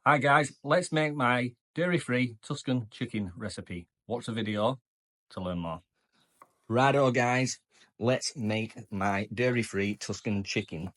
Hi guys, let's make my dairy-free Tuscan chicken recipe. Watch the video to learn more. Righto guys, let's make my dairy-free Tuscan chicken.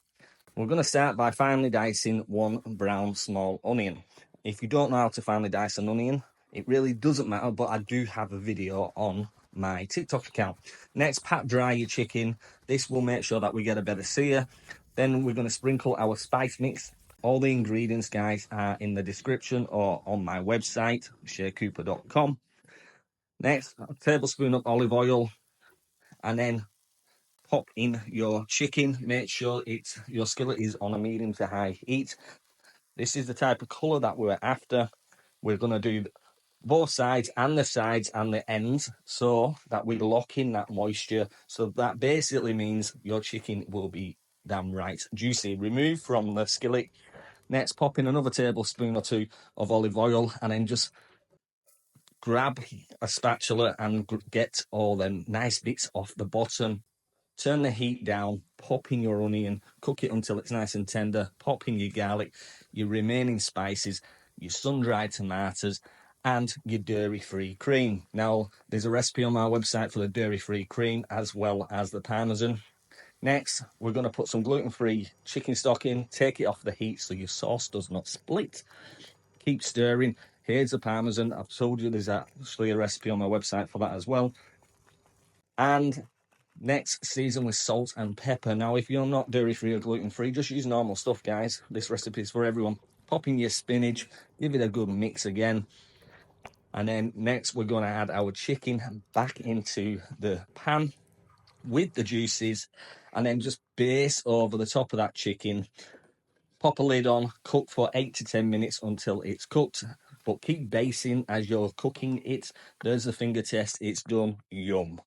We're going to start by finely dicing one brown small onion. If you don't know how to finely dice an onion, it really doesn't matter, but I do have a video on my TikTok account. Next, pat dry your chicken. This will make sure that we get a better sear. Then we're going to sprinkle our spice mix. All the ingredients, guys, are in the description or on my website, sharecooper.com. Next, a tablespoon of olive oil, and then pop in your chicken. Make sure your skillet is on a medium to high heat. This is the type of colour that we're after. We're going to do both sides and the ends so that we lock in that moisture. So that basically means your chicken will be damn right juicy. Remove from the skillet. Next, pop in another tablespoon or two of olive oil, and then just grab a spatula and get all them nice bits off the bottom. Turn the heat down, pop in your onion, cook it until it's nice and tender, pop in your garlic, your remaining spices, your sun-dried tomatoes, and your dairy-free cream. Now, there's a recipe on my website for the dairy-free cream as well as the parmesan. Next, we're going to put some gluten-free chicken stock in, take it off the heat so your sauce does not split. Keep stirring. Here's the parmesan. I've told you there's actually a recipe on my website for that as well. And next, season with salt and pepper. Now, if you're not dairy-free or gluten-free, just use normal stuff, guys. This recipe is for everyone. Pop in your spinach, give it a good mix again. And then next, we're going to add our chicken back into the pan with the juices, and then just base over the top of that chicken. Pop a lid on, cook for 8 to 10 minutes until it's cooked, but keep basting as you're cooking it. There's the finger test, it's done. Yum.